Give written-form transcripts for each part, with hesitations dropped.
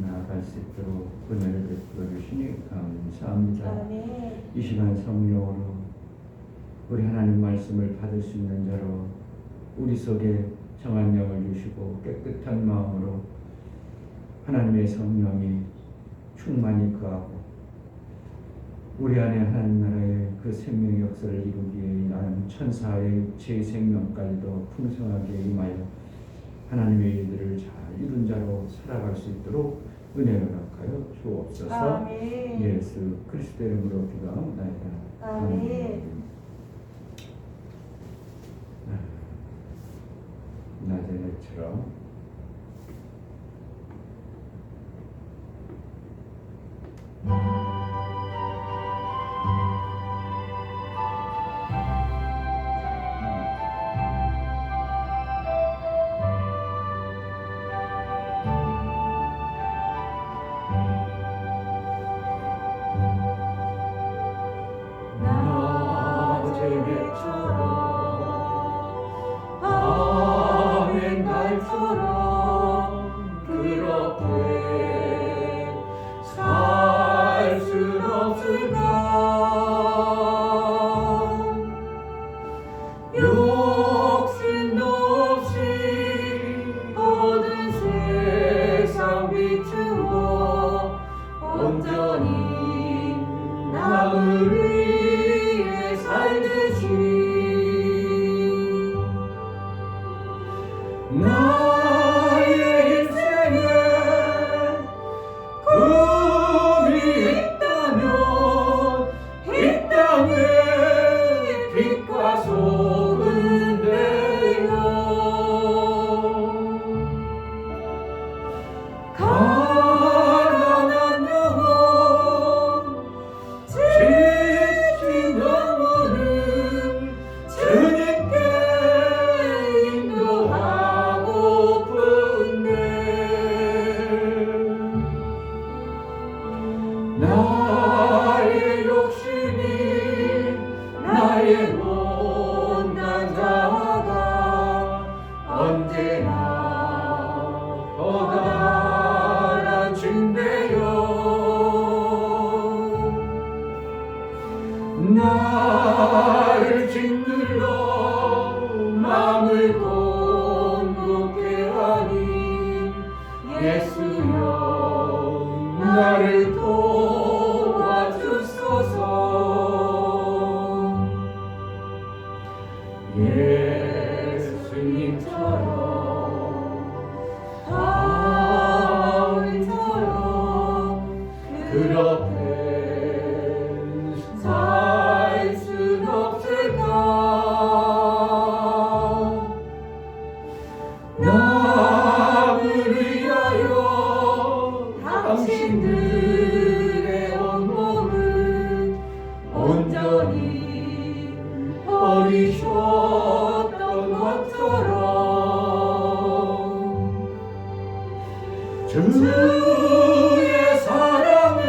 나아갈 수 있도록 은혜를 베풀어 주시니 감사합니다. 아멘. 이 시간 성령으로 우리 하나님 말씀을 받을 수 있는 자로 우리 속에 정한 영을 주시고 깨끗한 마음으로 하나님의 성령이 충만히 거하고 우리 안에 하나님 나라의 그 생명의 역사를 이루기 위해 나는 천사의 육체의 생명까지도 풍성하게 임하여 하나님의 일들을 잘 이룬 자로 살아갈 수 있도록 은혜를 허락하여 주옵소서. 아멘. 예수 그리스도의 이름으로 기도하옵나이다. 아멘. 나자렛처럼 욕심 없이 모든 세상 비추어 온전히 남을 위해 살듯이 나의 인생에 꿈이 있다면 이 땅에 빛과 소금은 되어 가난한 영혼 지친 영혼을 주님께 인도하고픈네 나의 욕심이 나의 못난 자아가 언제나 커다란 증대여 나를 짓눌러 마음을 곤곡해 하니 예수여 나를 도와주소서. 예수님처럼 바울처럼 그렇게 살 순 없을까? 남을 위하여 당신들의 온몸을 온전히 버리셨던 것처럼 주의 사랑을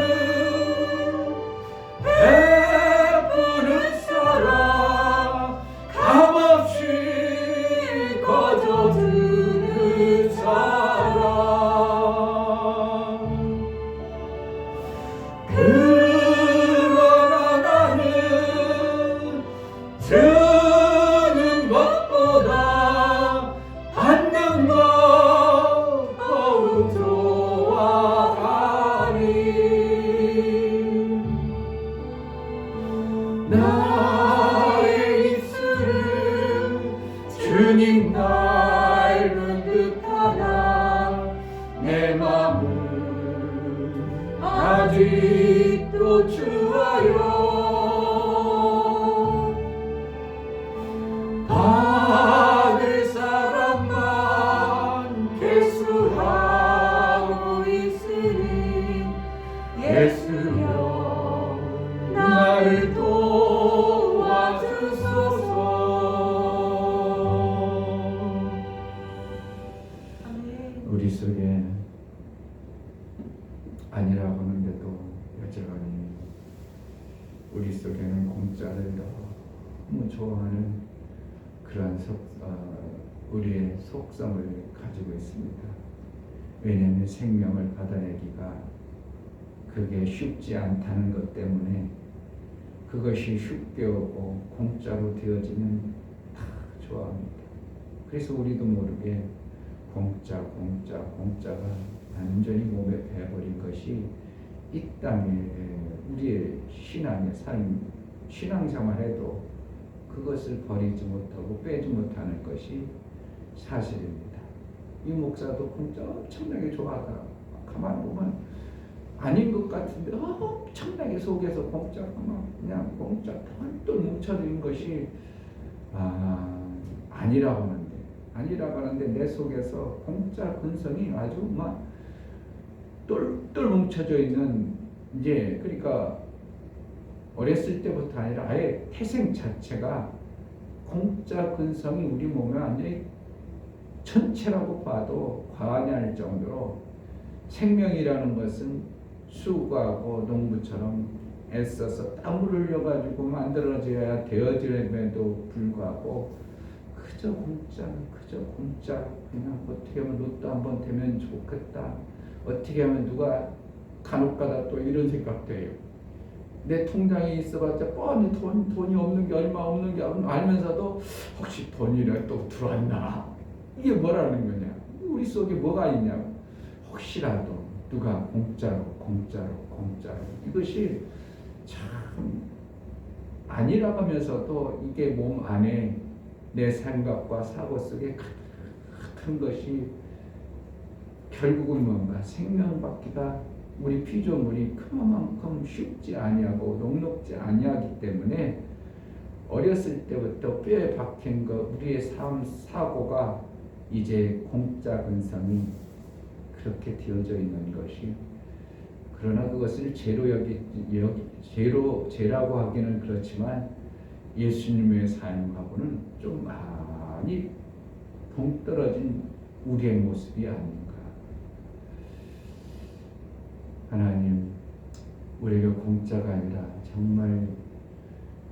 베푸는 사람 값없이 거저주는 사람 그러나 나는 주는 것보다 받는 것 더욱 좋아하니 나의 입술은 주님 닮은 듯하나 내 맘은 아직도 추하여 받을 사람만 개수하고 있으니 예수여 나를 도와주소서. 우리 속에 아니라고 하는데도 여전히 우리 속에는 공짜를 너무 좋아하는 그러한 우리의 속성을 가지고 있습니다. 왜냐하면 생명을 받아내기가 그게 쉽지 않다는 것 때문에 그것이 쉽게 오고 공짜로 되어지면 다 좋아합니다. 그래서 우리도 모르게 공짜가 완전히 몸에 배어버린 것이 이 땅에 우리의 신앙의 삶, 신앙생활에도 그것을 버리지 못하고 빼지 못하는 것이 사실입니다. 이 목사도 공짜 엄청나게 좋아하다. 가만 보면 아닌 것 같은데 엄청나게 속에서 공짜가 막 그냥 공짜 똘똘 뭉쳐진 것이 아니라고 하는데 내 속에서 공짜 근성이 아주 막 똘똘 뭉쳐져 있는 이제 그러니까 어렸을 때부터 아니라 아예 태생 자체가 공짜 근성이 우리 몸에 완전히 전체라고 봐도 과언이 아닐 정도로 생명이라는 것은 수고하고 농부처럼 애써서 땀을 흘려가지고 만들어져야 되어짐에도 불구하고 그저 공짜 그냥 어떻게 하면 로또 한번 되면 좋겠다. 어떻게 하면 누가 간혹가다 또 이런 생각도 해요. 내 통장에 있어봤자 뻔히 돈이 없는 게 얼마 없는 게 알면서도 혹시 돈이라 또 들어왔나? 이게 뭐라는 거냐? 우리 속에 뭐가 있냐고. 혹시라도 누가 공짜로 이것이 참 아니라고 하면서도 이게 몸 안에 내 생각과 사고 속에 같은 것이 결국은 뭔가 생명받기가 우리 피조물이 그만큼 쉽지 아니하고 녹록지 아니하기 때문에 어렸을 때부터 뼈에 박힌 것 우리의 삶 사고가 이제 공짜 근성이 그렇게 되어져 있는 것이 그러나 그것을 죄라고 하기는 그렇지만 예수님의 삶하고는 좀 많이 동떨어진 우리의 모습이 아닌가. 하나님, 우리가 공짜가 아니라 정말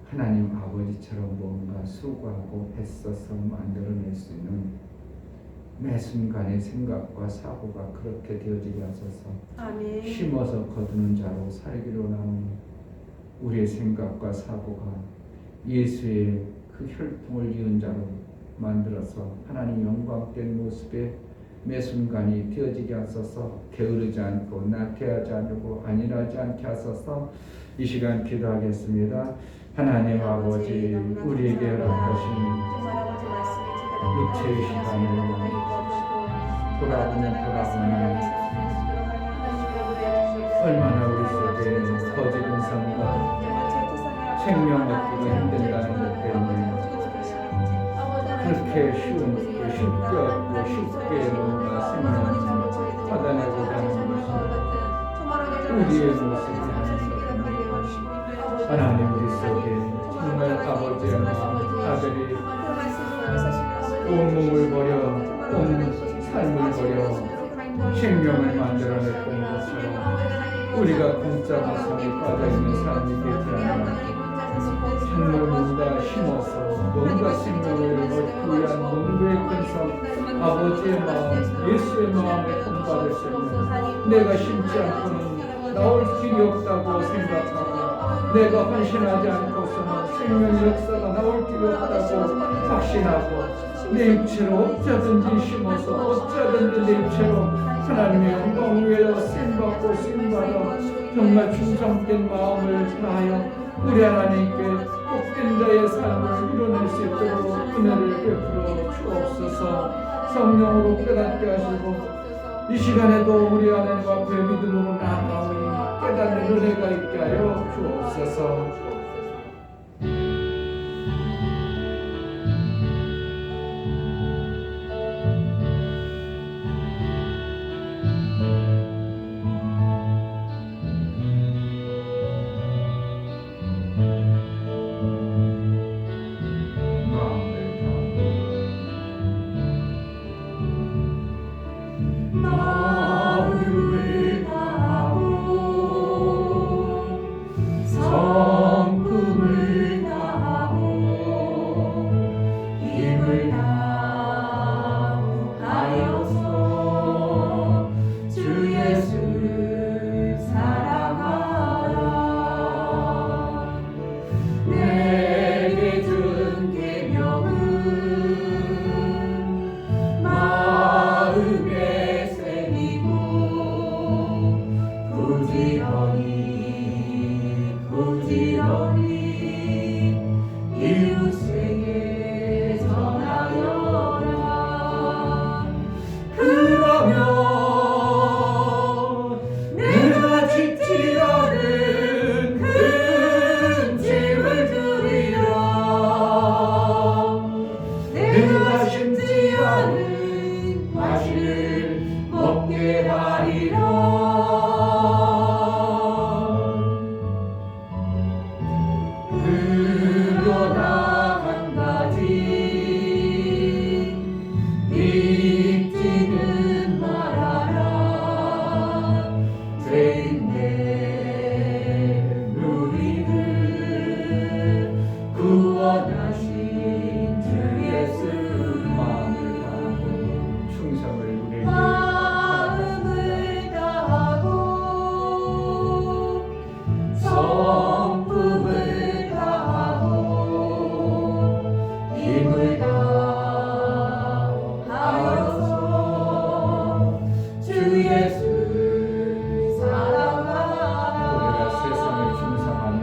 하나님 아버지처럼 뭔가 수고하고 애써서 만들어낼 수 있는 매 순간의 생각과 사고가 그렇게 되어지게 하소서. 아멘. 심어서 거두는 자로 살기로 나온 우리의 생각과 사고가 예수의 그 혈통을 이은 자로 만들어서 하나님 영광된 모습에 매 순간이 되어지게 하소서. 게으르지 않고 나태하지 않고 안일하지 않게 하소서. 이 시간 기도하겠습니다. 하나님 아버지, 우리에게 허락하신 육체의 시간을 돌아보면 얼마나 우리 속에 거짓 근성과 생명 얻기가 힘든다는 것 때문에 그렇게 쉽게 뭔가 생명 받아내고자 하는 것이 우리의 모습이 아닙니다. 하나님 우리 속에 정말 아버지의 마음, 아들이 온 몸을 버려 온 삶을 버려 생명을 만들어냈던 것처럼 우리가 공짜 마상에 빠져있는 삶이 되지 않아 정말 뭔가 심어서 뭔가 생명을 얻기 위한 농부의 근성 아버지의 마음, 예수의 마음에 본받을 수 있는 내가 심지 않고는 나올 길이 없다고 생각하고 내가 헌신하지 않고서는 생명의 역사가 나올 길이 없다고 확신하고 내 육체로 어쩌든지 심어서 어쩌든지 내 육체로 하나님의 영광 위에 쓰임받고 쓰임받아 정말 충성된 마음을 다하여 우리 하나님께 복된 자의 삶을 이뤄낼 수 있도록 은혜를 베풀어 주옵소서. 성령으로 깨닫게 하시고 이 시간에도 우리 하나님 앞에 믿음으로 나아가오니 깨닫는 은혜가 있게 하여 주옵소서. 성품 그러나 한 가지 잊지는 말아라. 죄인된 우리를 구원하신 주 예수 마음을 다하고 충성을 우리에게 마음을 다하고 성품을 다하고 힘을 다하여서 주 예수 사랑하라. 우리가 세상을 충성하면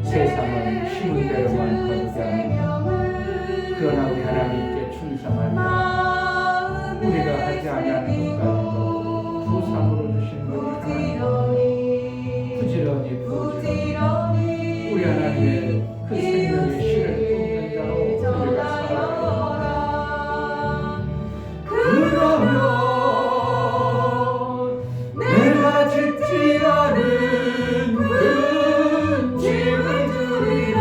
세상은 힘은 대로만 거두게 합니다. 그러나 우리 하나님께 충성하면 우리가 하지 아니하는 것까지도 부상으로 주신 우리 하나님, 부지런히 우리 하나님의 그 생명의 씨를 뿜는 자로 우리가 살아가야 그러면 내가 짓지 않은 큰 집을 주리라.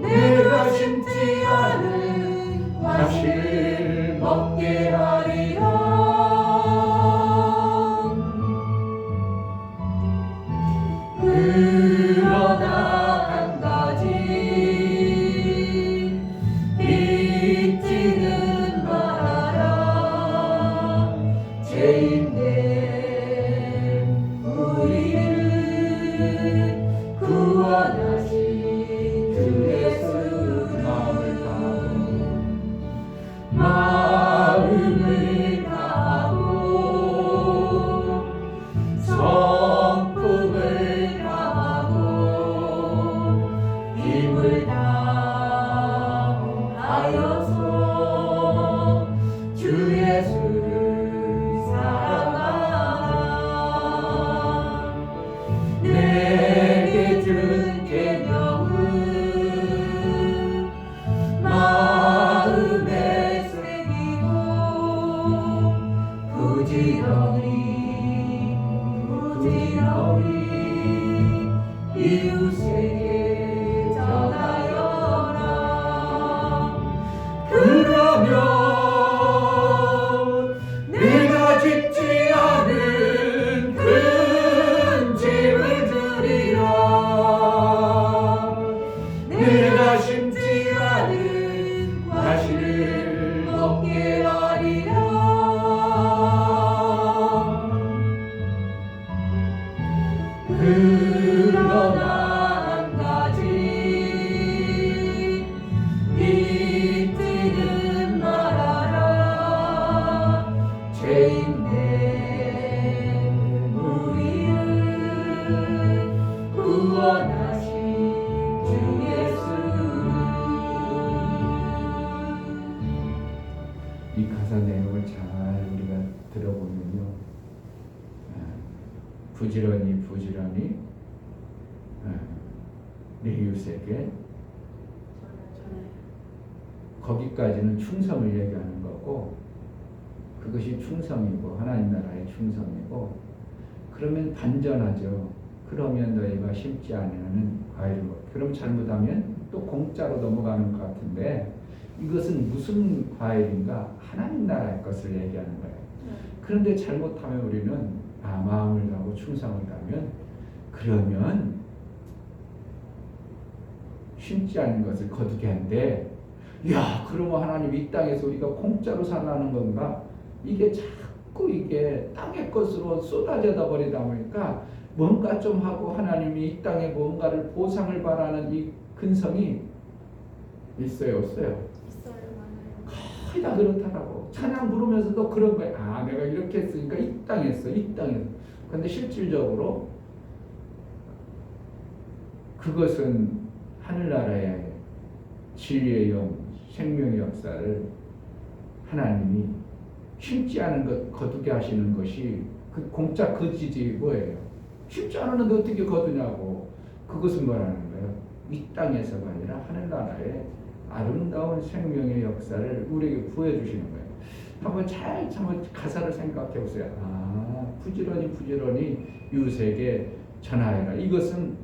내가 심지 않은 과실을 먹게 하리라. 그러나 한 가지 잊지는 말아라. 죄인된 우리를 구원하신 주 예수 마음을 다하고 마음을 다하고 성품을 다하고 힘을 다하여서 주 예수를 사랑하라. 내게 준 계명은 마음에 새기고 부지런히 이웃에게 전하여라. 그러면 내가 짓지 않은 큰 집을 주리라. 내가 심지 않은 과실을 먹게 하리라. 그러나 한 가지 잊지는 말아라. 죄인된 우리를 구원하신 주 예수. 이 가사 내용을 잘 우리가 들어보면요, 부지런히 내 이웃에게, 거기까지는 충성을 얘기하는 거고, 그것이 충성이고 하나님 나라의 충성이고, 그러면 반전하죠. 그러면 너희가 심지 아니하는 과일을 먹. 그럼 잘못하면 또 공짜로 넘어가는 것 같은데, 이것은 무슨 과일인가? 하나님 나라의 것을 얘기하는 거예요. 그런데 잘못하면 우리는 마음을 다하고 충성을 다하면, 그러면 심지 않은 것을 거두게 한데, 야, 그러면 하나님 이 땅에서 우리가 공짜로 살라는 건가? 이게 자꾸 이게 땅의 것으로 쏟아져다 버리다 보니까 뭔가 좀 하고 하나님이 이 땅에 뭔가를 보상을 바라는 이 근성이 있어요, 없어요? 있어요, 많아요. 거의 다 그렇다라고. 찬양 부르면서도 그런 거예요. 아, 내가 이렇게 했으니까 이 땅에서. 그런데 실질적으로 그것은 하늘나라의 진리의 영, 생명의 역사를 하나님이 심지 않은 것 거두게 하시는 것이 그 공짜 거지지 뭐예요? 심지 않았는데 어떻게 거두냐고. 그것은 뭐라는 거예요? 이 땅에서가 아니라 하늘나라의 아름다운 생명의 역사를 우리에게 부여주시는 거예요. 한번 잘 가사를 생각해 보세요. 아, 부지런히 이웃에게 전하여라. 이것은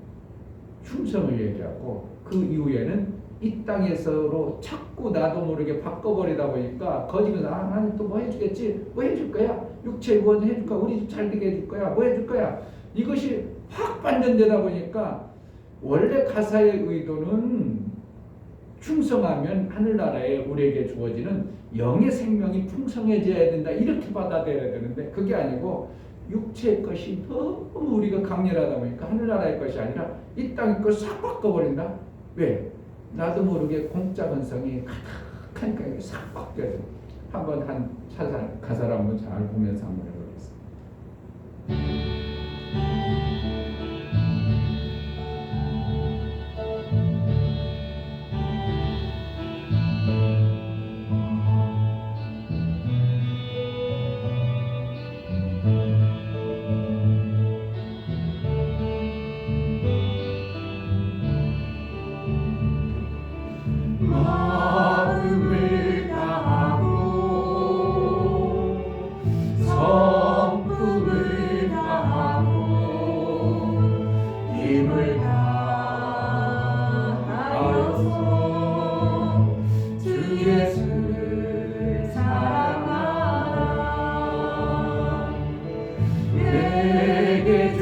충성을 얘기하고 그 이후에는 이 땅에서로 자꾸 나도 모르게 바꿔버리다 보니까 거짓은 하나님 또 뭐 해주겠지? 뭐 해줄 거야? 육체 구원 해줄 거야? 우리 집 잘 되게 해줄 거야? 뭐 해줄 거야? 이것이 확 반전되다 보니까 원래 가사의 의도는 충성하면 하늘나라에 우리에게 주어지는 영의 생명이 풍성해져야 된다 이렇게 받아들여야 되는데 그게 아니고 육체의 것이 너무 우리가 강렬하다 보니까 하늘나라의 것이 아니라 이 땅의 것을 싹 바꿔버린다. 왜? 나도 모르게 공짜 건성이 가득하니까 이게 싹 바뀌어져. 한번 가사를 한번 잘 보면서 한번 해보겠습니다. 마음을 다하고 성품을 다하고 힘을 다하여서 주 예수를 사랑하라. 내게 준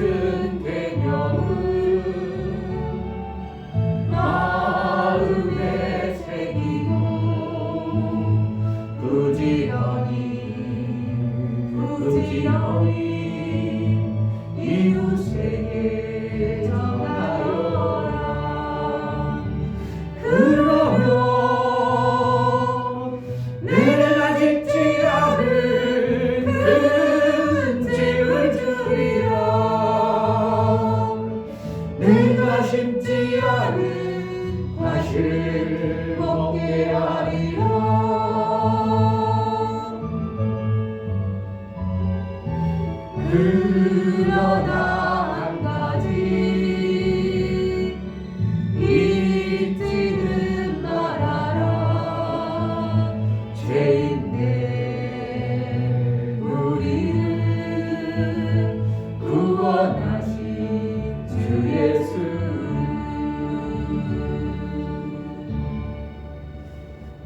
계명은 마음에 새기고 부지런히 이웃에게 전하여라. 그러면 내가 짓지 않은 큰 집을 주리라. 내가 심지 않은 과실을 먹게 하리라. 그러나 한 가지 잊지는 말아라. 죄인된 우리를 구원하신 주 예수.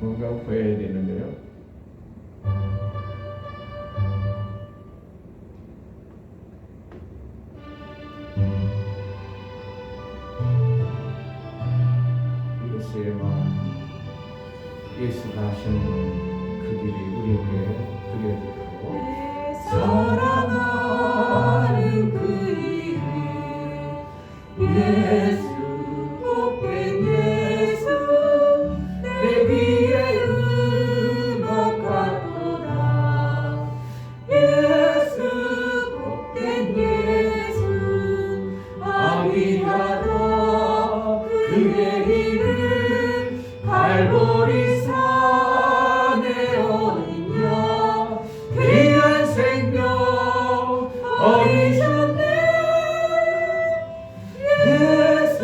뭔가 보여야 되는데요. 예수의 마음, 예수가 하시는 그 길이 우리에게 그려지도록 사랑하는 그 이름 예수, 복된 예수, 내 귀에 음악 같도다. 예수, 복된 예수, 아비하다. 그의 이름 갈보리 산에 어린양 귀한 생명 어리셨네. 예수,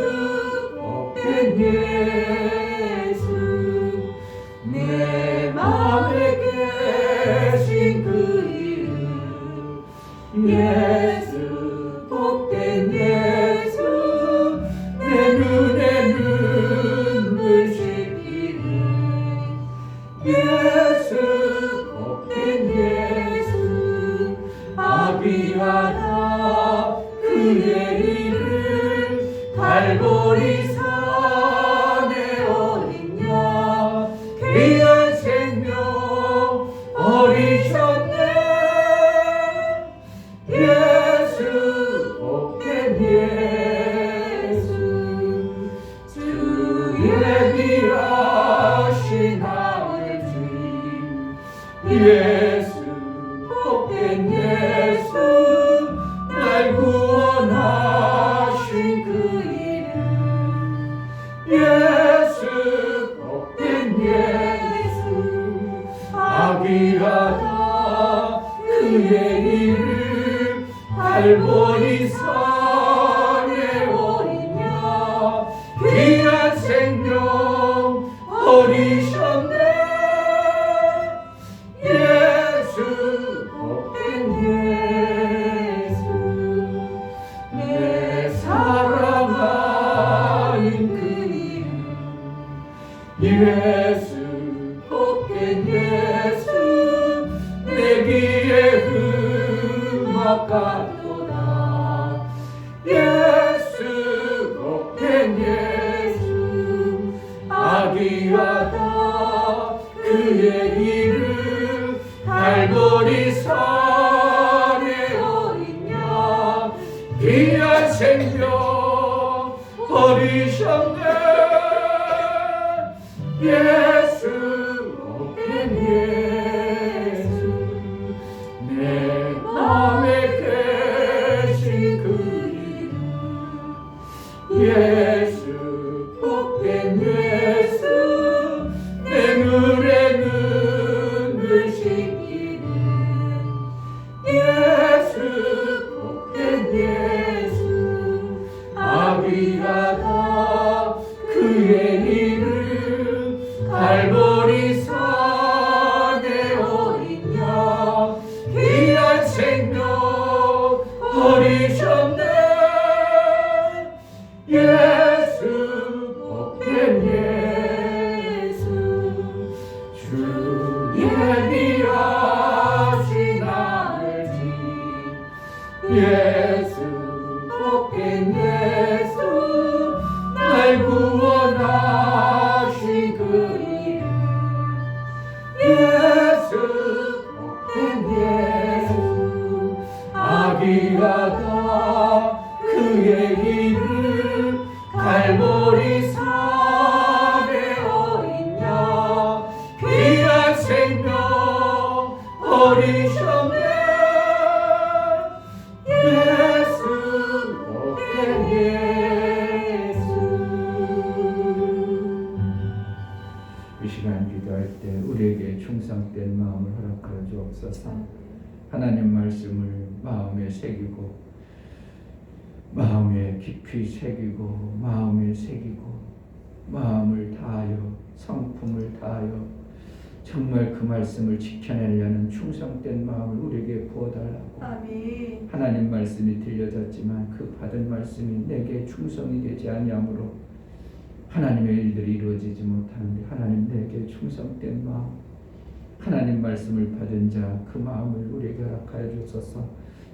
복된 예수, 내 맘에 계신 그 이름 예수, 복된 예수, 내 눈에 눈물 씻기는 예수, 복된 예수, 아비하다. 그의 이름 갈보리 산에 어린 양 귀한 생명 어리셨네. 예수, 복된 예수, 주의 귀하신 아버지. 예수, 복된 예수, 날 구원하신 그 이름 예수, 복된 예수, 아비하다. 그의 이름 갈보리 산에 어린 양 귀한 생명 어리셨네. 예수 내 사랑하는 그 이름 예수 복된 예수 내 귀에 음악하도다 예수 복된 예수 아귀하다 그의 이름 갈보리 산에 어린 양 귀한 생명 버리셨네 예수 복된 예수 내 마음에 계신 그 이름 예수 복된 예수 내 눈에 눈을 씻기는 예수 복된 예수 아귀하다 그의 이름 갈보리 산에 어린 양 귀한 생명 버리셨네 예수 복된 예수 주 예비하신 아버지 예수 복된 예수 날 구원하신 그 이름 예수 복된 예수 아귀하다 그의 이름 갈보리 산에 어린 양 귀한 생명 버리셨네 예수 복된 예수 이 시간 기도할 때 우리에게 충성된 마음을 허락하여 주옵소서. 하나님 말씀을 마음에 새기고 마음에 깊이 새기고 마음을 다하여 성품을 다하여 정말 그 말씀을 지켜내려는 충성된 마음을 우리에게 부어달라고. 아멘. 하나님 말씀이 들려졌지만 그 받은 말씀이 내게 충성이 되지 아니하므로 하나님의 일들이 이루어지지 못하는데 하나님 내게 충성된 마음 하나님 말씀을 받은 자 그 마음을 우리에게 허락하여 주소서.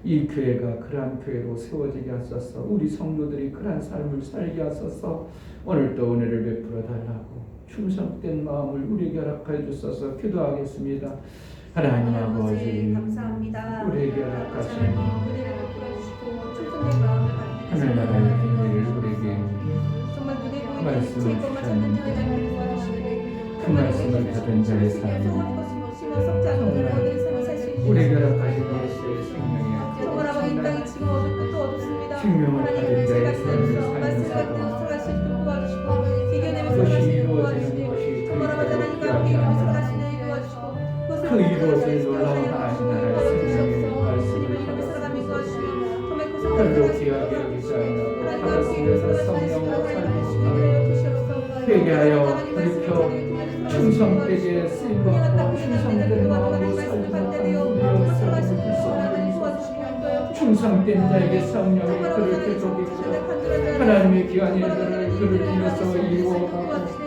이 교회가 그러한 교회로 세워지게 하소서. 우리 성도들이 그러한 삶을 살게 하소서. 오늘 또 은혜를 베풀어 달라고 충성된 마음을 우리에게 허락하여 주소서. 기도하겠습니다. 하나님 아버지 감사합니다. 우리에게 허락하신 은혜를 베풀어 주시고 충성된 마음을 하늘나라의 비밀을 우리에게 정말 눈에 보이는 말씀을 제 것만 찾는 자의 삶을 도와주시고 그 말씀을 받은 자의 삶을 우리에게 허락하신 예수의 생명의 정말 아버지 이 땅이 지금 어둡고 또 어둡습니다. 생명을 하나님 받은 제가 자의 삶을 말씀을 살면서도 살아갈 수 있도록 도와주시고 이겨내면서 그것이 살수 있도록 이루어지는 도와주시고 것이 정말 아버지 그리스도의 하나님과 함께 귀하게 이루어서 하나님. 살수 있는 일 도와주시고 그 이루어질 놀라운 하나님 나라의 생명의 말씀을 별로 귀하게 여기지 않고 받았으면서 성령으로 살리시며 회개하여 돌이켜 충성되게 쓰임받고 충성된 마음으로 살리는 충성된 자에게 성령이 그를 계속 있고 하나님의 귀한 일들을 그를 통해서 이루어가고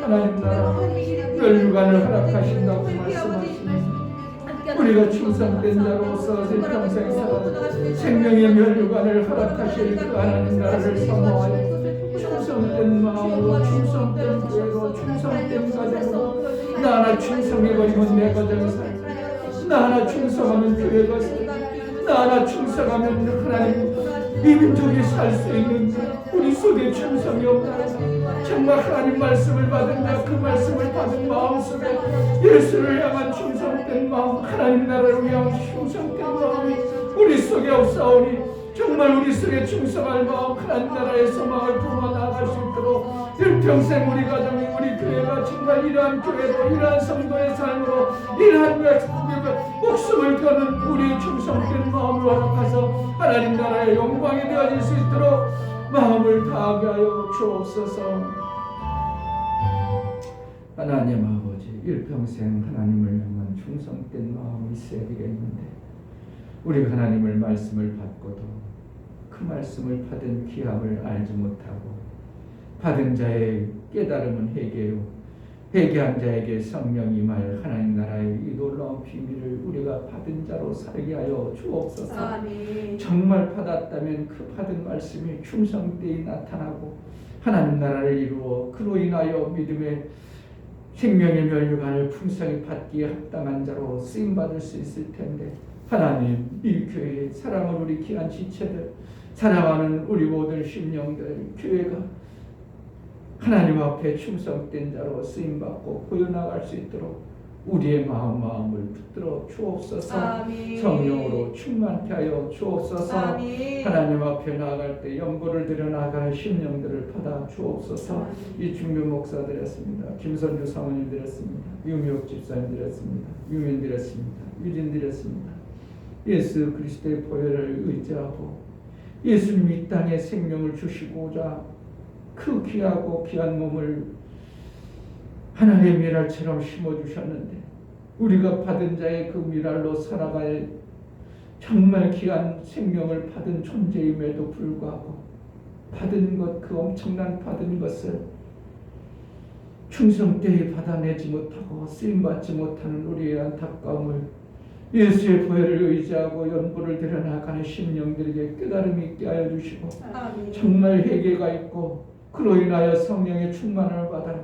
하나님 나라 멸류관을 허락하신다고 말씀하시니 우리가 충성된 자로서 평생 살아 생명의 멸류관을 허락하실 그 하나님 나라를 사모하여 충성된 마음으로 충성된 교회로 충성된 가정으로 나 하나 충성해버리면 내 가정이 살고 나 하나 충성하면 교회가 살고 나 하나 충성하면 하나님 이 민족이 살 수 있는 우리 속에 충성이 없다. 정말 하나님 말씀을 받은 자 그 말씀을 받은 마음속에 예수를 향한 충성된 마음 하나님 나라를 위한 충성된 마음이 우리 속에 없사오니 정말 우리 속에 충성할 마음 하나님 나라의 소망을 품어 나아갈 수 있도록 일평생 우리 가정이 우리 교회가 정말 이러한 교회로 이러한 성도의 삶으로 이러한 목숨을 거는 우리의 충성된 마음을 허락하서 하나님 나라의 영광이 되어질 수 있도록 마음을 다하게 하여 주옵소서. 하나님 아버지 일평생 하나님을 향한 충성된 마음이 있어야 되겠는데 우리 하나님을 말씀을 받고도 그 말씀을 받은 귀함을 알지 못하고 받은 자의 깨달음은 회개요 회개한 자에게 성령이 말 하나님 나라의 이 놀라운 비밀을 우리가 받은 자로 살게 하여 주옵소서. 아멘. 정말 받았다면 그 받은 말씀이 충성되이 나타나고 하나님 나라를 이루어 그로 인하여 믿음의 생명의 면류관을 풍성히 받기에 합당한 자로 쓰임받을 수 있을 텐데 하나님 이 교회에 사랑을 우리 귀한 지체들 사랑하는 우리 모든 심령들 교회가 하나님 앞에 충성된 자로 쓰임받고 보여나갈 수 있도록 우리의 마음을 붙들어 주옵소서. 아멘. 성령으로 충만케 하여 주옵소서. 아멘. 하나님 앞에 나아갈 때 연보를 들여 나갈 심령들을 받아 주옵소서. 아멘. 이 중교 목사 드렸습니다. 김선주 사모님 드렸습니다. 유미옥 집사님 드렸습니다. 유민 드렸습니다. 유진 드렸습니다. 예수 그리스도의 보혈을 의지하고 예수님 이 땅에 생명을 주시고자 그 귀하고 귀한 몸을 하나님의 미랄처럼 심어주셨는데 우리가 받은 자의 그 미랄로 살아갈 정말 귀한 생명을 받은 존재임에도 불구하고 받은 것 그 엄청난 받은 것을 충성되이 받아내지 못하고 쓰임받지 못하는 우리의 안타까움을 예수의 보혈을 의지하고 연보를 들여나가는 심령들에게 깨달음이 있게 하여 주시고 아멘. 정말 회개가 있고 그로 인하여 성령의 충만을 받아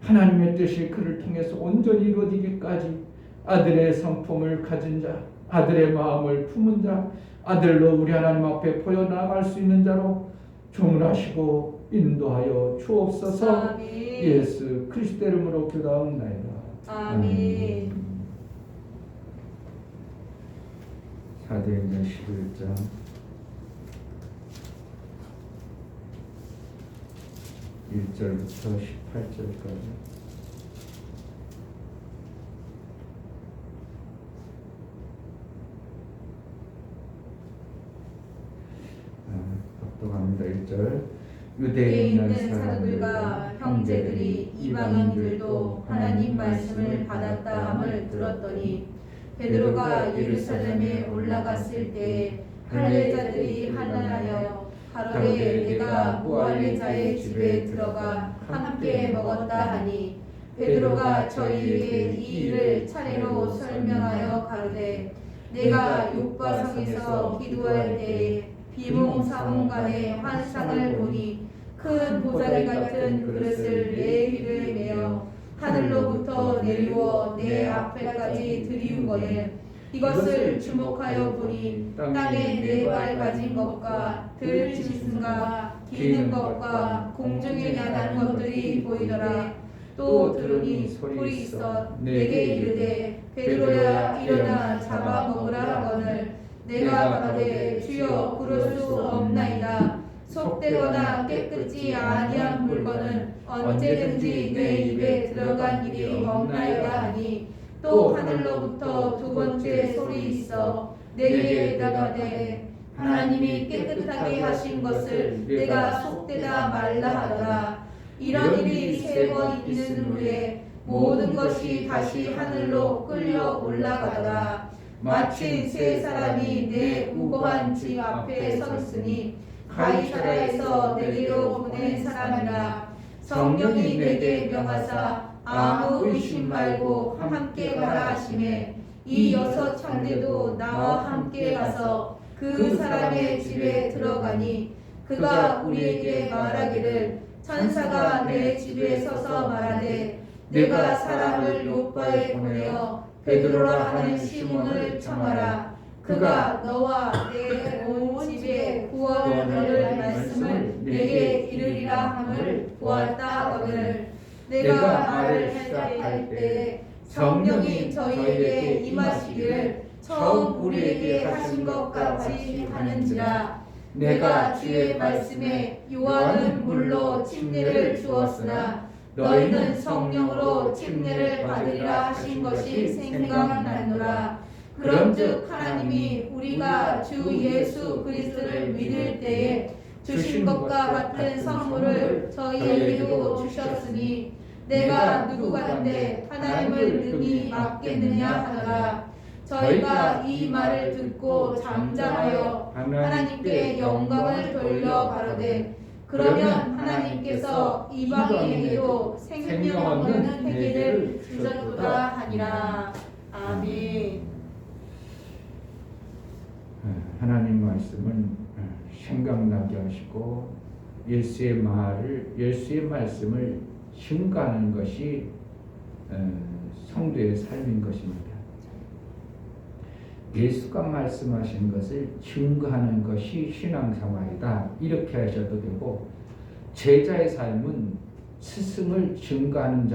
하나님의 뜻이 그를 통해서 온전히 이루어지기까지 아들의 성품을 가진 자, 아들의 마음을 품은 자, 아들로 우리 하나님 앞에 보여나갈 수 있는 자로 주문하시고 인도하여 주옵소서. 아멘. 예수 그리스도 이름으로 기도하옵나이다. 아멘. 사도행전 11장 1절부터 18절까지 독독합니다. 1절 유대에 있는 사람들과 형제들이 이방인들도 하나님 말씀을 받았다 함을 들었더니 베드로가 예루살렘에 올라갔을 때에 할례자들이 하나하여 가로되 내가 무할례자의 집에 들어가 함께 먹었다 하니 베드로가 저희에게 이 일을 차례로 설명하여 가로되 내가 육바성에서 기도할 때에 비몽사몽간에 환상을 보니 큰 보자기 같은 그릇을 내 귀를 메어 하늘로부터 내리워 내 앞에까지 들이우거늘 이것을 주목하여 보니 땅에 네 발 가진 것과 들짐승과 기는 것과 공중에 나는 것들이 보이더라. 또 들으니 소리 있어 내게 이르되 베드로야 일어나 잡아 먹으라 하거늘 내가 가로되 주여 그럴 수 없나이다. 속되거나 깨끗이 아니한 물건은 언제든지 내 입에 들어간 일이 없나이다 하니 또 하늘로부터 두 번째 소리 있어 내게 대답하되 하나님이 깨끗하게 하신 것을 내가 속되다 말라 하더라. 이런 일이 세 번 있는 후에 모든 것이 다시 하늘로 끌려 올라가더라. 마침 세 사람이 내 우거한 집 앞에 서 있으니 가이사랴에서 내게로 보낸 사람이라. 성령이 내게 명하사 아무 의심 말고 함께 가라 하시매 이 여섯 창대도 나와 함께 가서 그 사람의 집에 들어가니 그가 우리에게 말하기를 천사가 내 집에 서서 말하되 내가 사람을 요빠에 보내어 베드로라 하는 시몬을 청하라. 그가 너와 내 온 집에 구원을 얻을 말씀을 내게 이르리라 함을 보았다 하거늘 내가 말을 시작할 때 성령이 저희에게 임하시기를 처음 우리에게 하신 것 같이 하는지라. 내가 주의 말씀에 요한은 물로 침례를 주었으나 너희는 성령으로 침례를 받으리라 하신 것이 생각나노라. 그런즉 하나님이 우리가 주 예수 그리스도를 믿을 때에 주신 것과 같은 선물을 저희에게도 주셨으니 내가 누구간데 하나님을 능히 막겠느냐 하더라. 저희가 이 말을 듣고 잠잠하여 하나님께 영광을 돌려 가로되 그러면 하나님께서 이방인에게도 생명 없는 회개를 주셨도다 하니라. 아멘. 하나님 말씀은 생각나게 하시고 예수의 말씀을 증거하는 것이 성도의 삶인 것입니다. 예수가 말씀하신 것을 증거하는 것이 신앙생활이다. 이렇게 하셔도 되고, 제자의 삶은 스승을 증거하는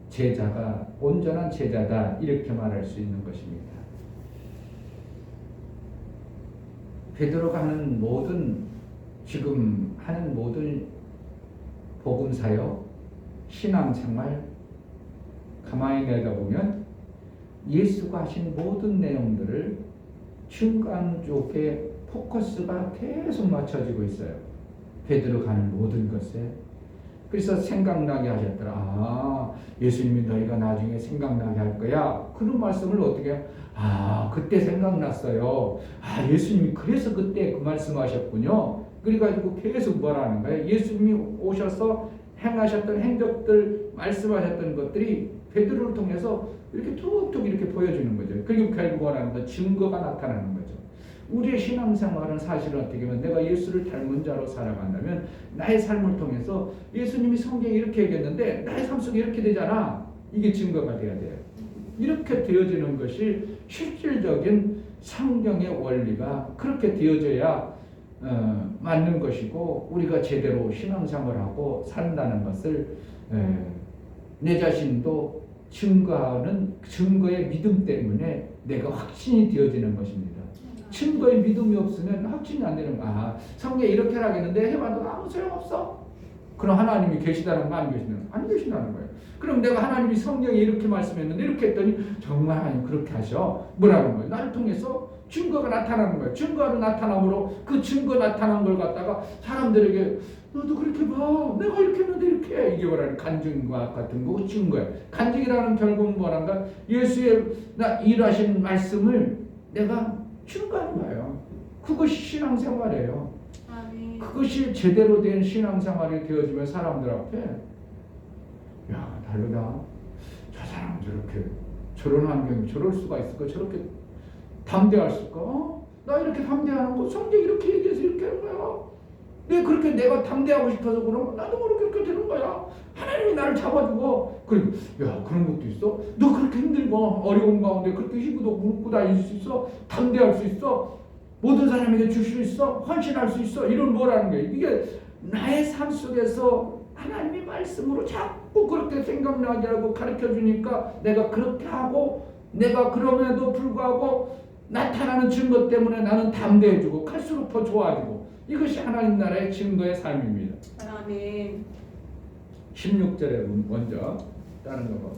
제자가 온전한 제자다. 이렇게 말할 수 있는 것입니다. 베드로가 지금 하는 모든 복음사역, 신앙생활 가만히 내다보면 예수가 하신 모든 내용들을 증거하는 쪽에 포커스가 계속 맞춰지고 있어요. 베드로가 하는 모든 것에. 그래서 생각나게 하셨더라. 예수님이 너희가 나중에 생각나게 할 거야. 그런 말씀을 어떻게 해요? 그때 생각났어요. 예수님이 그래서 그때 그 말씀하셨군요. 그래가지고 계속 뭐라는 거예요? 예수님이 오셔서 행하셨던 행적들, 말씀하셨던 것들이 베드로를 통해서 이렇게 툭툭 이렇게 보여주는 거죠. 그리고 결국 원하는 건 증거가 나타나는 거죠. 우리의 신앙생활은 사실은 어떻게 보면 내가 예수를 닮은 자로 살아간다면 나의 삶을 통해서 예수님이 성경에 이렇게 얘기했는데 나의 삶 속에 이렇게 되잖아. 이게 증거가 돼야 돼요. 이렇게 되어지는 것이 실질적인 성경의 원리가 그렇게 되어져야 맞는 것이고, 우리가 제대로 신앙생활하고 산다는 것을 내 자신도 증거하는 증거의 믿음 때문에 내가 확신이 되어지는 것입니다. 증거의 믿음이 없으면 확신이 안 되는 거야. 성경에 이렇게 하라겠는데 해봐도 아무 소용없어. 그럼 하나님이 계시다는 거 안 계시다는 거예요. 그럼 내가 하나님이 성경에 이렇게 말씀했는데 이렇게 했더니 정말 하나님 그렇게 하셔. 뭐라는 거예요? 나를 통해서 증거가 나타나는 거예요. 증거로 나타남으로 그 증거 나타난 걸 갖다가 사람들에게 너도 그렇게 봐. 내가 이렇게 했는데 이렇게 해. 이게 뭐라는 간증과 같은 거 증거예요. 간증이라는 결국은 뭐란가? 예수의 일하신 말씀을 내가 증거하는 거예요. 그것이 신앙생활이에요. 아멘. 그것이 제대로 된 신앙생활이 되어지면 사람들 앞에 야 다르다. 저 사람 저렇게 저런 환경이 저럴 수가 있을까? 저렇게 담대할 수가? 나 이렇게 담대하는 거 성경 이렇게 얘기해서 이렇게 하는 거야. 내가 담대하고 싶어서 그러면 나도 그렇게 되는 거야. 하나님이 나를 잡아주고. 그리고 야 그런 것도 있어? 너 그렇게 힘들고 어려운 가운데 그렇게 힘도 묻고 다닐 수 있어? 담대할 수 있어? 모든 사람에게 줄 수 있어? 헌신할 수 있어? 이런 뭐라는 거야. 이게 나의 삶 속에서 하나님의 말씀으로 자꾸 그렇게 생각나게 하고 가르쳐 주니까 내가 그렇게 하고, 내가 그럼에도 불구하고 나타나는 증거 때문에 나는 담대해지고 갈수록 더 좋아지고, 이것이 하나님 나라의 증거의 삶입니다. 아멘. 16절에 먼저 다른 거 봐.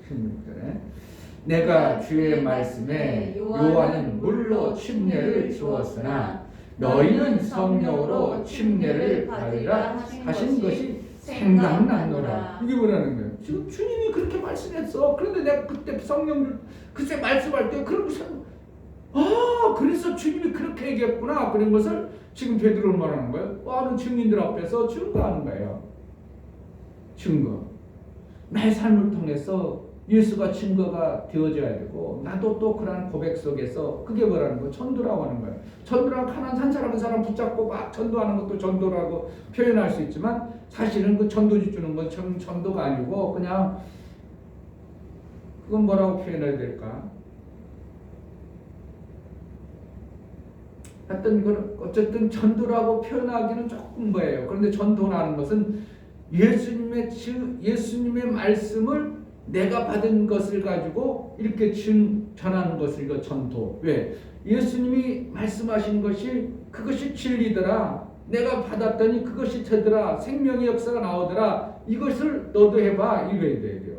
16절에 내가 주의 말씀에 요한은 물로 침례를 주었으나 너희는 성령으로 침례를 받으라 하신 것이 생각났노라. 이게 뭐라는 거예요? 지금 주님이 그렇게 말씀했어. 그런데 내가 그때 성령을 그때 말씀할 때 그런 것을 그래서 주님이 그렇게 얘기했구나. 그런 것을 지금 베드로는 말하는 거예요. 많은 증인들 앞에서 증거하는 거예요. 증거. 나의 삶을 통해서 예수가 증거가 되어져야 되고, 나도 또 그러한 고백 속에서 그게 뭐라는 거예요? 전도라고 하는 거예요. 전도라고 한 사람 한 사람 붙잡고 막 전도하는 것도 전도라고 표현할 수 있지만, 사실은 그 전도지 주는 건 전도가 아니고 그냥 그건 뭐라고 표현해야 될까? 하여튼 어쨌든 전도라고 표현하기는 조금 뭐예요. 그런데 전도라는 것은 예수님의 말씀을 내가 받은 것을 가지고 이렇게 전하는 것을 이거 전도. 왜? 예수님이 말씀하신 것이 그것이 진리더라. 내가 받았더니 그것이 되더라. 생명의 역사가 나오더라. 이것을 너도 해봐. 이거야 돼요.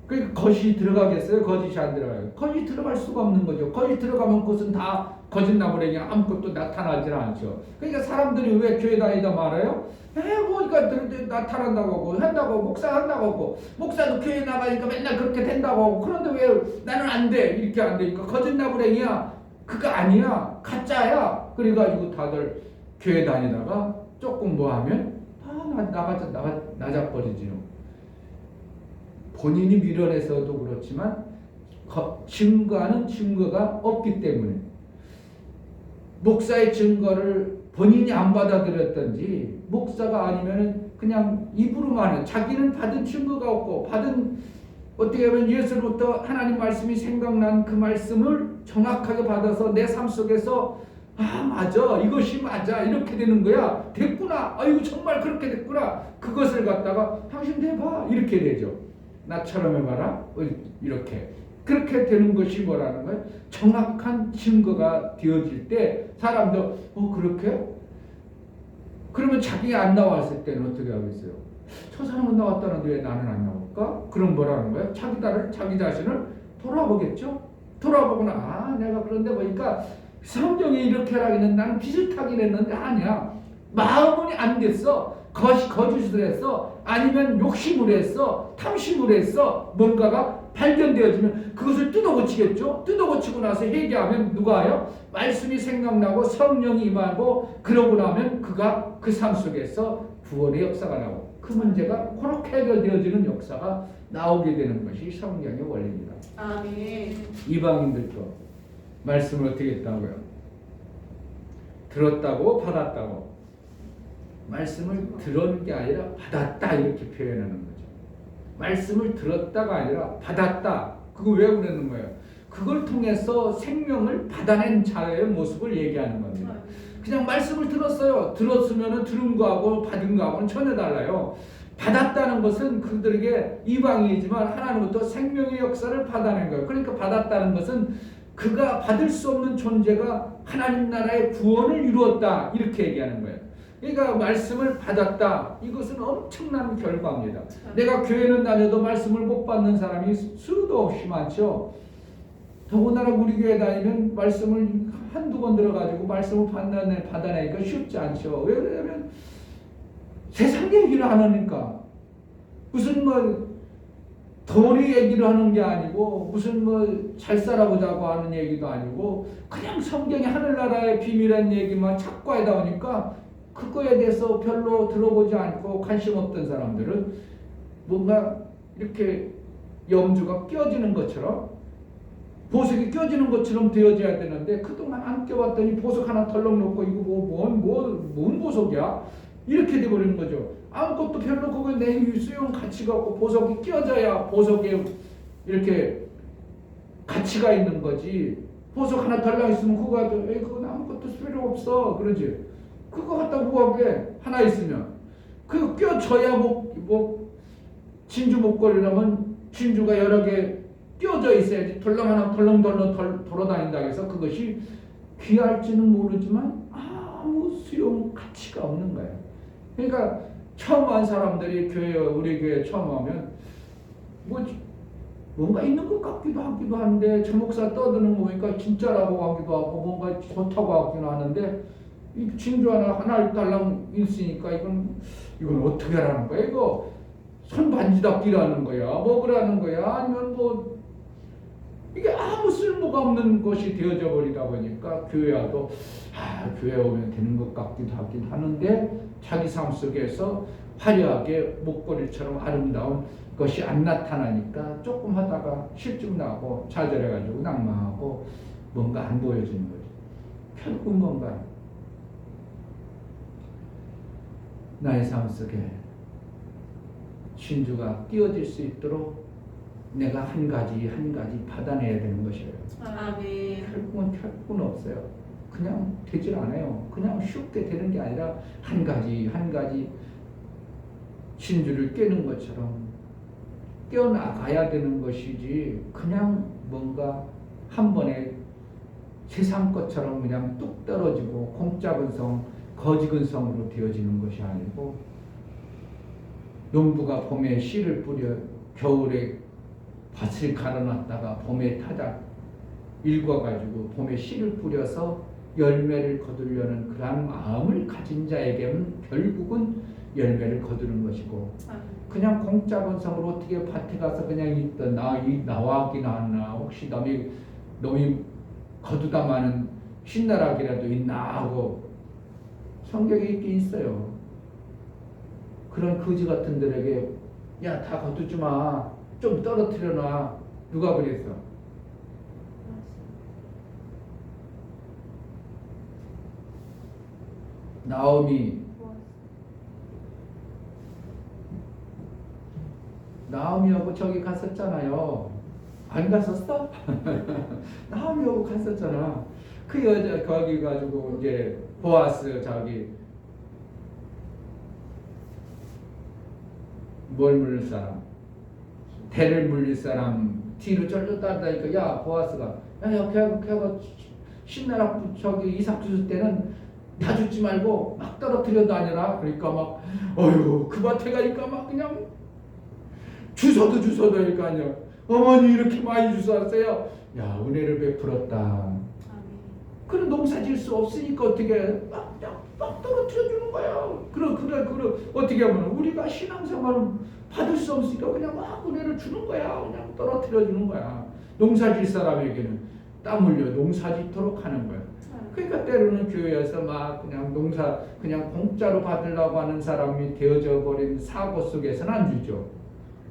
그러니까 거짓이 들어가겠어요? 거짓이 안 들어가요. 거짓이 들어갈 수가 없는 거죠. 거짓 들어가면 그것은 다 거짓나무래기 아무것도 나타나질 않죠. 그러니까 사람들이 왜 교회 다니다 말아요? 보니까 나타난다고 하고 한다고 하고 목사 한다고 하고 목사도 교회 나가니까 맨날 그렇게 된다고 하고 그런데 왜 나는 안 돼 이렇게 안 되니까 거짓나무랭이야 그거 아니야 가짜야 그래가지고 다들 교회 다니다가 조금 뭐 하면 나자버리지요. 본인이 밀어내서도 그렇지만 증거하는 증거가 없기 때문에 목사의 증거를 본인이 안 받아들였던지 목사가 아니면은 그냥 입으로만 해. 자기는 받은 증거가 없고 받은 어떻게 보면 예수로부터 하나님 말씀이 생각난 그 말씀을 정확하게 받아서 내 삶 속에서 맞아 이것이 맞아 이렇게 되는 거야 됐구나 이거 정말 그렇게 됐구나 그것을 갖다가 당신 해봐 이렇게 되죠. 나처럼 해봐라 이렇게 그렇게 되는 것이 뭐라는 거예요? 정확한 증거가 되어질 때 사람도 그렇게? 그러면 자기가 안 나왔을 때는 어떻게 하겠어요? 저 사람은 나왔다는데 왜 나는 안 나올까? 그럼 뭐라는 거예요? 자기 자신을 돌아보겠죠? 돌아보거나 내가 그런데 보니까 성경이 이렇게 하라기는 나는 비슷하긴 했는데 아니야. 마음은 안 됐어. 거짓을 했어. 아니면 욕심을 했어. 탐심을 했어. 뭔가가 발견되어지면 그것을 뜯어고치겠죠. 뜯어고치고 나서 회개하면 누가 해요? 말씀이 생각나고 성령이 임하고 그러고 나면 그가 그 삶 속에서 구원의 역사가 나오고 그 문제가 그렇게 해결되어지는 역사가 나오게 되는 것이 성경의 원리입니다. 아멘. 이방인들도 말씀을 어떻게 했다고요? 들었다고 받았다고. 말씀을 들은 게 아니라 받았다 이렇게 표현하는 거죠. 말씀을 들었다가 아니라 받았다. 그거 왜 그러는 거예요? 그걸 통해서 생명을 받아낸 자의 모습을 얘기하는 겁니다. 그냥 말씀을 들었어요. 들었으면 들은 거하고 받은 거하고는 전혀 달라요. 받았다는 것은 그들에게 이방이지만 하나님부터 생명의 역사를 받아낸 거예요. 그러니까 받았다는 것은 그가 받을 수 없는 존재가 하나님 나라의 구원을 이루었다 이렇게 얘기하는 거예요. 그러니까 말씀을 받았다. 이것은 엄청난 결과입니다. 내가 교회는 다녀도 말씀을 못 받는 사람이 수도 없이 많죠. 더군다나 우리 교회 다니면 말씀을 한두 번 들어가지고 말씀을 받아내니까 쉽지 않죠. 왜 그러냐면 세상 얘기를 안 하니까. 무슨 돈의 얘기를 하는 게 아니고 무슨 잘 살아보자고 하는 얘기도 아니고 그냥 성경의 하늘나라의 비밀한 얘기만 찾고 하다 보니까 그거에 대해서 별로 들어보지 않고 관심 없던 사람들은 뭔가 이렇게 염주가 껴지는 것처럼 보석이 껴지는 것처럼 되어져야 되는데 그동안 안 껴봤더니 보석 하나 덜렁 놓고 이거 뭔 보석이야? 이렇게 돼버리는 거죠. 아무것도 별로 그거 내 수용 가치가 없고 보석이 껴져야 보석에 이렇게 가치가 있는 거지. 보석 하나 덜렁 있으면 그건 아무것도 필요 없어 그러지. 그거 갖다 뭐하게 하나 있으면 그거 껴줘야 진주 목걸이라면 진주가 여러 개 껴져 있어야지 덜렁 돌아다닌다 해서 그것이 귀할지는 모르지만 아무 수용 가치가 없는 거예요. 그러니까 처음 온 사람들이 우리 교회 처음 오면 뭔가 있는 것 같기도 하는데 저 목사 떠드는 거 보니까 진짜라고 하기도 하고 뭔가 좋다고 하기도 하는데 이 진주 하나 달랑 있으니까 이건 어떻게 하라는 거야? 이거 손반지답기라는 거야? 뭐라는 거야? 아니면 이게 아무 쓸모가 없는 것이 되어져 버리다 보니까 교회와도 교회 오면 되는 것 같기도 하긴 하는데 자기 삶 속에서 화려하게 목걸이처럼 아름다운 것이 안 나타나니까 조금 하다가 실증 나고 좌절해가지고 낙망하고 뭔가 안 보여지는 거죠. 결국 뭔가 나의 삶 속에 진주가 끼워질 수 있도록 내가 한 가지 받아내야 되는 것이에요. 아멘. 결국은 없어요. 그냥 되질 않아요. 그냥 쉽게 되는 게 아니라 한 가지 진주를 깨는 것처럼 떼어나가야 되는 것이지 그냥 뭔가 한 번에 세상 것처럼 그냥 뚝 떨어지고 공짜근성 거지근성으로 되어지는 것이 아니고 농부가 봄에 씨를 뿌려 겨울에 밭을 갈아놨다가 봄에 타작 일궈가지고 봄에 씨를 뿌려서 열매를 거두려는 그러한 마음을 가진 자에게는 결국은 열매를 거두는 것이고 아멘. 그냥 공짜 번성으로 어떻게 밭에 가서 그냥 있던 나와긴 않나 혹시 놈이 거두다마는 신나락이라도 있나 하고 성경에 있긴 있어요. 그런 거지 같은 들에게 야 다 거두지 마. 좀 떨어뜨려 놔. 누가 그랬어? 나오미하고 저기 갔었잖아요. 안 갔었어? 나오미하고 갔었잖아. 그 여자 거기 가지고 이제 보아스 저기 뭘 물릴 사람? 대를 물릴 사람 뒤로 쫄쫄 따르다니까 야 보아스가 야 걔가 신나라 저기 이삭 주실 때는 다 죽지 말고 막 떨어뜨려 다녀라. 그러니까 막 어휴 그 밭에 가니까 막 그냥 주워도 그러니까요. 어머니 이렇게 많이 주워왔어요. 야 은혜를 베풀었다. 아멘. 그런 농사 지을 수 없으니까 어떻게 막 떨어뜨려 주는 거야. 그래 어떻게 하면 우리가 신앙생활을 받을 수 없으니까 그냥 막 은혜를 주는 거야. 그냥 떨어뜨려 주는 거야. 농사 질 사람에게는 땀 흘려 농사 짓도록 하는 거야. 그러니까 때로는 교회에서 막 그냥 농사 그냥 공짜로 받으려고 하는 사람이 되어져 버린 사고 속에서는 안 주죠.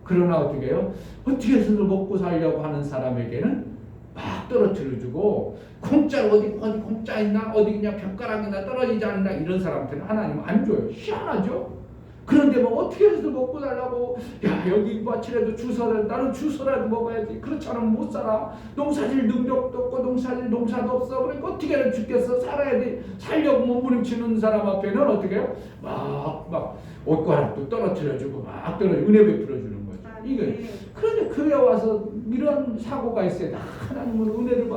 그러나 어떻게 해요? 어떻게 해서 먹고 살려고 하는 사람에게는 막 떨어뜨려주고 공짜로 어디 공짜 있나 어디 그냥 벽가락이나 떨어지지 않나 이런 사람들은 하나님은 안 줘요. 희한하죠? 그런데 뭐 어떻게 해서 먹고 살라고 야 여기 밭이라도 주워라 나는 주워라도 먹어야지 그렇지 않으면 못 살아. 농사질 능력도 없고 농사도 없어. 그러니까 어떻게 해야 죽겠어. 살아야 돼. 살려고 몸부림치는 사람 앞에는 어떻게 해요? 막 옷가락도 떨어뜨려주고 막 은혜 베풀어주는 거죠. 이게 그런데 교회 와서 이런 사고가 있어요. 하나님은 은혜를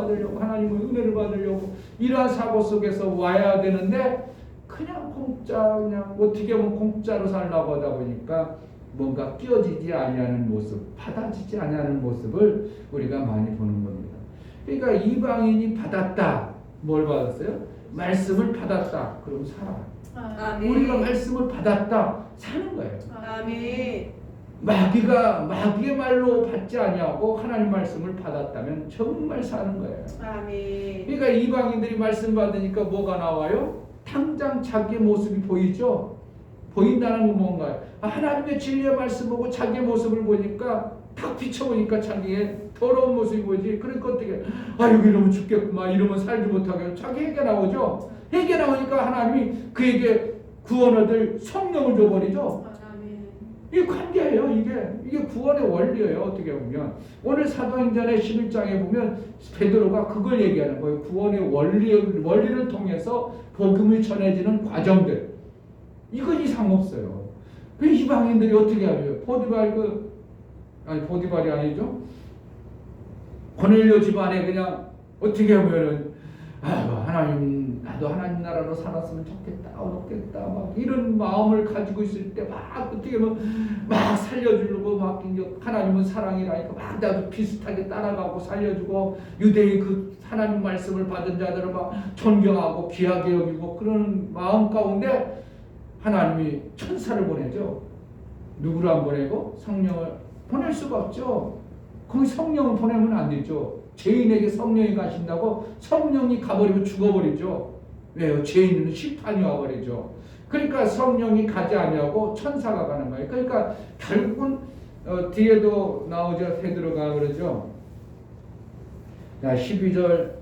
받으려고 이러한 사고 속에서 와야 되는데 그냥 그냥 어떻게 보면 공짜로 살려고 하다 보니까 뭔가 끼어지지 아니하는 모습, 받아지지 아니하는 모습을 우리가 많이 보는 겁니다. 그러니까 이방인이 받았다. 뭘 받았어요? 말씀을 받았다. 그럼 살아. 아멘. 우리가 말씀을 받았다. 사는 거예요. 아멘. 마귀의 말로 받지 아니하고 하나님 말씀을 받았다면 정말 사는 거예요. 아멘. 그러니까 이방인들이 말씀 받으니까 뭐가 나와요? 당장 자기의 모습이 보이죠? 보인다는 건 뭔가요? 하나님의 진리의 말씀 보고 자기의 모습을 보니까 탁 비춰보니까 자기의 더러운 모습이 보이지. 그러니까 어떻게 여기 이러면 죽겠구만 이러면 살지 못하게 자기 회개 나오죠. 회개 나오니까 하나님이 그에게 구원 얻을 성령을 줘버리죠. 아멘. 이게 관계예요. 이게 구원의 원리예요. 어떻게 보면 오늘 사도행전의 11장에 보면 베드로가 그걸 얘기하는 거예요. 구원의 원리를 통해서 복음이 전해지는 과정들. 이거 이상 없어요. 그 이방인들이 어떻게 하죠? 보디발이 아니죠. 고넬료 집안에 그냥 어떻게 하면은 하나님 나도 하나님 나라로 살았으면 좋겠다 어렵겠다 막 이런 마음을 가지고 있을 때 막 어떻게 하면 막 살려주려고 막 하나님은 사랑이라니까 막 나도 비슷하게 따라가고 살려주고 유대인 그 하나님 말씀을 받은 자들을 막 존경하고 귀하게 여기고 그런 마음 가운데 하나님이 천사를 보내죠. 누구를 안 보내고 성령을 보낼 수가 없죠. 거기 성령을 보내면 안 되죠. 죄인에게 성령이 가신다고 성령이 가버리면 죽어버리죠. 왜요? 죄인은 심판이 와버리죠. 그러니까 성령이 가지 아니하고 천사가 가는 거예요. 그러니까 결국은 뒤에도 나오죠. 베드로가 그러죠. 12절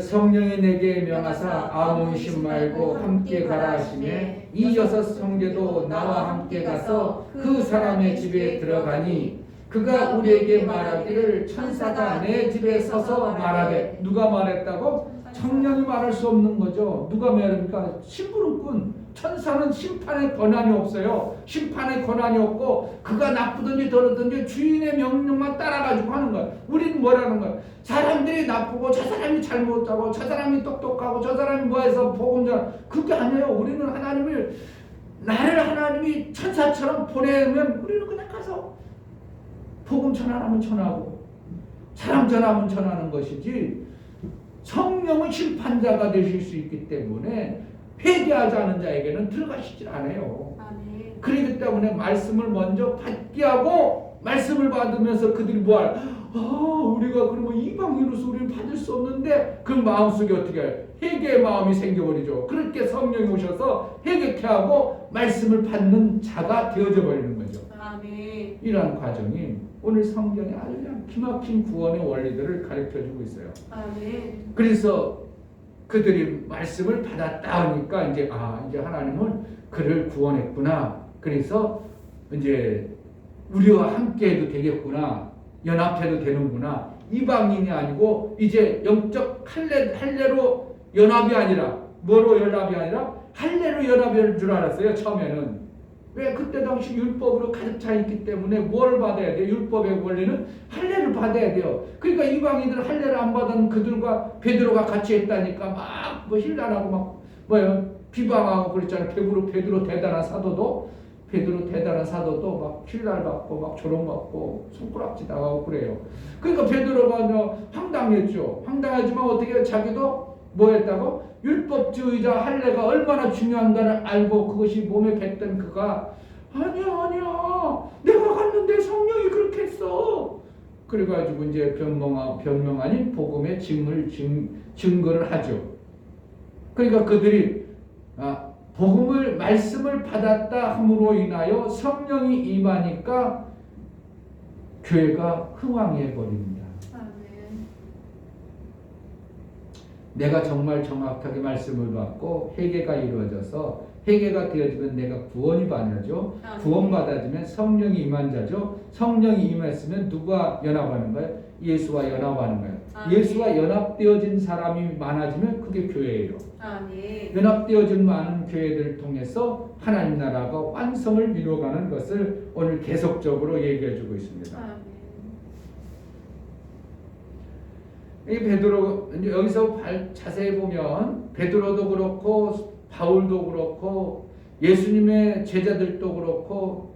성령이 내게 명하사 아무 의심 말고 함께 가라 하시매 이 여섯 형제도 나와 함께 가서 그 사람의 집에 들어가니 그가 우리에게 말하기를 천사가 내 집에 서서 말하되. 누가 말했다고? 성령이 말할 수 없는 거죠. 누가 말합니까? 심부름꾼. 천사는 심판의 권한이 없어요. 심판의 권한이 없고 그가 나쁘든지 더럽든지 주인의 명령만 따라가지고 하는 거예요. 우리는 뭐라는 거예요? 사람들이 나쁘고 저 사람이 잘못하고 저 사람이 똑똑하고 저 사람이 뭐해서 복음 전 그게 아니에요. 우리는 나를 하나님이 천사처럼 보내면 우리는 그냥 가서 복음 전하면 전하고 사람 전하면 전하는 것이지 성령은 심판자가 되실 수 있기 때문에 회개하지 않은 자에게는 들어가시질 않아요. 아멘. 그렇기 때문에 말씀을 먼저 받게 하고 말씀을 받으면서 그들이 뭐할? 우리가 그러면 이방인으로서 우리는 받을 수 없는데 그 마음속에 어떻게 해요? 회개의 마음이 생겨버리죠. 그렇게 성령이 오셔서 회개케 하고 말씀을 받는 자가 되어져 버리는 거죠. 아멘. 이러한 과정이 오늘 성경에 아주 그냥 기막힌 구원의 원리들을 가르쳐주고 있어요. 아멘. 그래서 그들이 말씀을 받았다 하니까 이제 이제 하나님은 그를 구원했구나. 그래서 이제 우리와 함께해도 되겠구나. 연합해도 되는구나. 이방인이 아니고 이제 영적 할례로 연합이 아니라 뭐로 연합이 아니라 할례로 연합일 줄 알았어요. 처음에는. 왜? 그때 당시 율법으로 가득 차 있기 때문에 뭘 받아야 돼요? 율법의 원리는 할례를 받아야 돼요. 그러니까 이방인들 할례를 안 받은 그들과 베드로가 같이 했다니까 막 뭐 힐난하고 막 뭐예요? 비방하고 그랬잖아요. 베드로 대단한 사도도 막 힐날 받고 막 조롱받고 손가락질 당하고 그래요. 그러니까 베드로가 황당했죠. 황당하지만 어떻게 자기도 뭐 했다고? 율법주의자 할례가 얼마나 중요한가를 알고 그것이 몸에 뱉던 그가 아니야 내가 갔는데 성령이 그렇게 했어. 그래가지고 이제 변명 아닌 복음의 증거를 하죠. 그러니까 그들이 말씀을 받았다 함으로 인하여 성령이 임하니까 교회가 흥왕해 버립니다. 아멘. 내가 정말 정확하게 말씀을 받고 회개가 이루어져서 회개가 되어지면 내가 구원이 받아죠. 구원 받아지면 성령이 임한 자죠. 성령이 임했으면 누가 연합하는 거예요? 예수와 연합하는 거예요. 예수와 연합되어진 사람이 많아지면 그게 교회예요. 아멘. 연합되어진 많은 교회들을 통해서 하나님 나라가 완성을 이루어가는 것을 오늘 계속적으로 얘기해주고 있습니다. 아멘. 이 베드로 이제 여기서 자세히 보면 베드로도 그렇고 바울도 그렇고 예수님의 제자들도 그렇고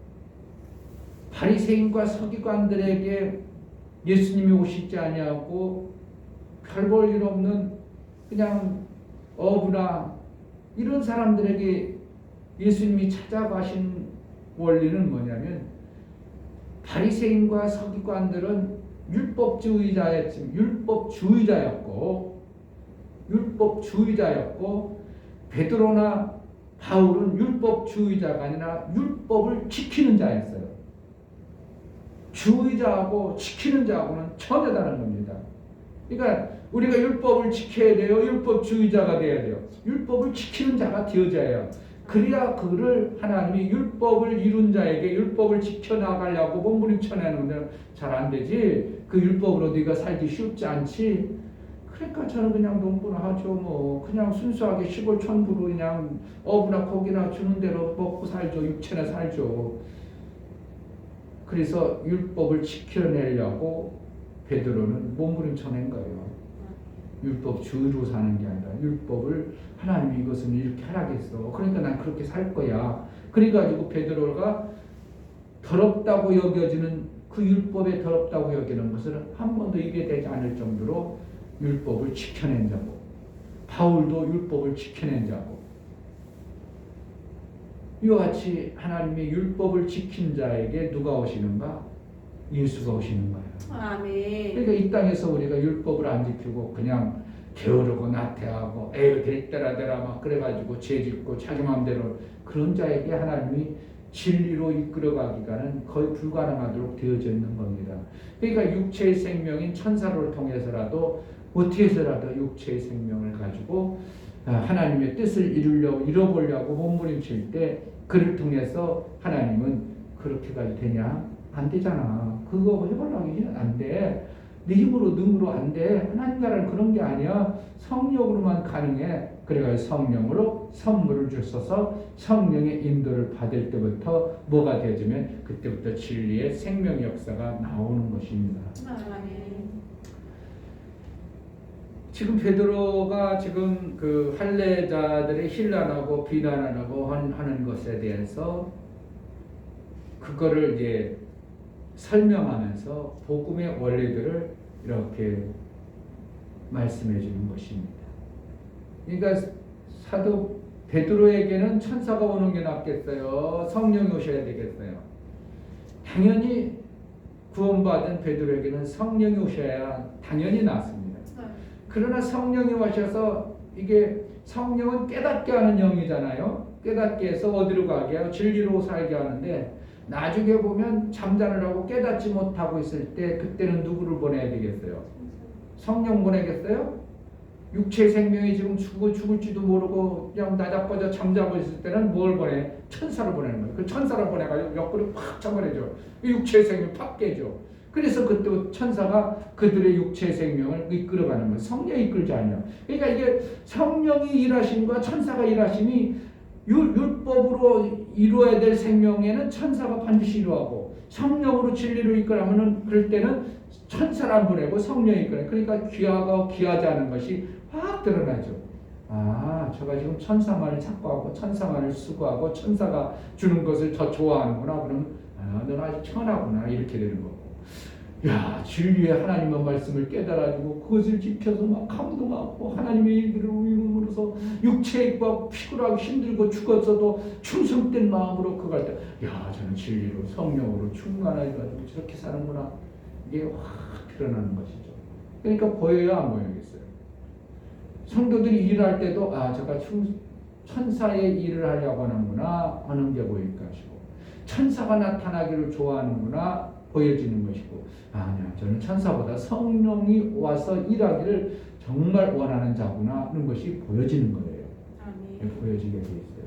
바리새인과 서기관들에게 예수님이 오시지 아니하고 별 볼 일 없는 그냥 어부나 이런 사람들에게 예수님이 찾아가신 원리는 뭐냐면 바리새인과 서기관들은 율법주의자였고 베드로나 바울은 율법주의자가 아니라 율법을 지키는 자였어요. 주의자하고 지키는 자하고는 전혀 다른 겁니다. 그러니까 우리가 율법을 지켜야 돼요. 율법주의자가 돼야 돼요. 율법을 지키는 자가 되어져야 해요. 그래야 그를 하나님이 율법을 이룬 자에게 율법을 지켜나가려고 몸부림쳐내는 건 잘 안 되지. 그 율법으로 네가 살기 쉽지 않지. 그러니까 저는 그냥 농부나 하죠. 뭐 그냥 순수하게 시골 천부로 그냥 어부나 고기나 주는 대로 먹고 살죠. 육체나 살죠. 그래서 율법을 지켜내려고 베드로는 몸부림쳐낸 거예요. 율법주의로 사는 게 아니라 율법을 하나님이 이것은 이렇게 하라겠어. 그러니까 난 그렇게 살 거야. 그래가지고 베드로가 더럽다고 여겨지는 그 율법에 더럽다고 여기는 것을 한 번도 입에 대지 않을 정도로 율법을 지켜낸 자고 바울도 율법을 지켜낸 자고 이와 같이 하나님의 율법을 지킨 자에게 누가 오시는가? 예수가 오시는 거예요. 아멘. 그러니까 이 땅에서 우리가 율법을 안 지키고 그냥 게으르고 나태하고 에휴 될 때라 되라 막 그래가지고 죄 짓고 자기 마음대로 그런 자에게 하나님이 진리로 이끌어가기가는 거의 불가능하도록 되어져 있는 겁니다. 그러니까 육체의 생명인 천사를 통해서라도 어떻게 해서라도 육체의 생명을 가지고 하나님의 뜻을 이뤄보려고 몸부림칠 때 그를 통해서 하나님은 그렇게까지 되냐? 안 되잖아. 그거 해보려고 안 돼. 네 힘으로 능으로 안 돼. 하나님 나라는 그런 게 아니야. 성령으로만 가능해. 그래가지고 성령으로 선물을 주셔서 성령의 인도를 받을 때부터 뭐가 되어지면 그때부터 진리의 생명 역사가 나오는 것입니다. 아멘. 지금 베드로가 지금 그 할례자들의 힐난하고 비난하고 하는 것에 대해서 그거를 이제 설명하면서 복음의 원리들을 이렇게 말씀해 주는 것입니다. 그러니까 사도 베드로에게는 천사가 오는 게 낫겠어요? 성령이 오셔야 되겠어요? 당연히 구원받은 베드로에게는 성령이 오셔야 당연히 낫습니다. 그러나 성령이 오셔서 이게 성령은 깨닫게 하는 영이잖아요. 깨닫게 해서 어디로 가게 하고 진리로 살게 하는데 나중에 보면 잠자느라고 깨닫지 못하고 있을 때 그때는 누구를 보내야 되겠어요? 성령 보내겠어요? 육체 생명이 지금 죽을지도 모르고 그냥 나자빠져 잠자고 있을 때는 뭘 보내? 천사를 보내는 거예요. 그 천사를 보내가지고 옆구리 팍 잡아내죠. 육체 생명이 팍 깨죠. 그래서 그때 천사가 그들의 육체 생명을 이끌어가는 거예요. 성령이 이끌지 않냐. 그러니까 이게 성령이 일하심과 천사가 일하심이 율법으로 이루어야 될 생명에는 천사가 반드시 이루하고 성령으로 진리로 이끌어가면은 그럴 때는 천사를 안 보내고 성령이 이끌어요. 그러니까 귀하고 귀하지 않은 것이 확 드러나죠. 아, 제가 지금 천사만을 찾고하고 천사만을 수고하고 천사가 주는 것을 더 좋아하는구나. 그럼 아, 너는 아직 천하구나. 이렇게 되는 거고. 야, 진리의 하나님의 말씀을 깨달아주고 그것을 지켜서 막 감동하고 하나님의 일들을 이룸으로써 육체에 막 피곤하고 힘들고 죽었어도 충성된 마음으로 그걸 때, 야, 저는 진리로 성령으로 충만해가지고 저렇게 사는구나. 이게 확 드러나는 것이죠. 그러니까 보여야 안 보여야겠어요. 성도들이 일할 때도 아, 제가 천사의 일을 하려고 하는구나 하는 게 보일 것이고 천사가 나타나기를 좋아하는구나 보여지는 것이고 아니야, 저는 천사보다 성령이 와서 일하기를 정말 원하는 자구나 하는 것이 보여지는 거예요. 아멘. 보여지게 돼 있어요.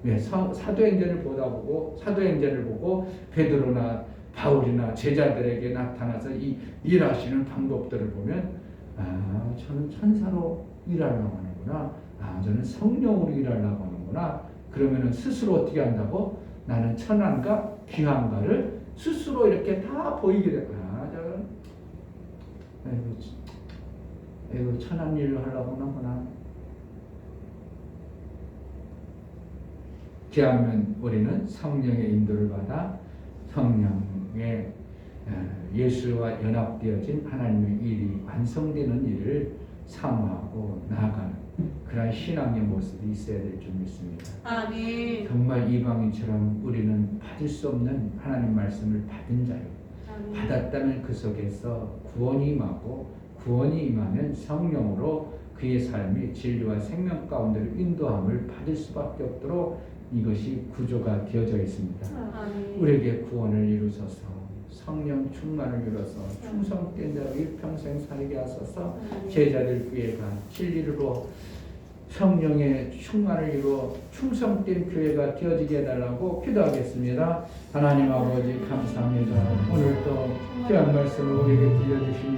왜? 사도행전을 보고 사도행전을 보고 베드로나 바울이나 제자들에게 나타나서 이 일하시는 방법들을 보면 아, 저는 천사로 일하려고 하는구나. 아, 저는 성령으로 일하려고 하는구나. 그러면은 스스로 어떻게 한다고? 나는 천한가 귀한가를 스스로 이렇게 다 보이게 될 거야. 아, 저는 에이구 천한 일을 하려고 하는구나. 기하면 우리는 성령의 인도를 받아 성령의 예수와 연합되어진 하나님의 일이 완성되는 일을 사모하고 나아가는 그런 신앙의 모습이 있어야 될 줄 믿습니다. 아멘. 정말 이방인처럼 우리는 받을 수 없는 하나님 말씀을 받은 자요. 아멘. 받았다면 그 속에서 구원이 임하고 구원이 임하면 성령으로 그의 삶이 진리와 생명 가운데로 인도함을 받을 수밖에 없도록 이것이 구조가 되어져 있습니다. 아멘. 우리에게 구원을 이루소서 성령 충만을 이루어서 충성된 자로 일평생 살게 하소서 제자들 교회가 진리로 성령의 충만을 이루어 충성된 교회가 되어지게 해달라고 기도하겠습니다. 하나님 아버지 감사합니다. 오늘도 귀한 말씀을 우리에게 들려주신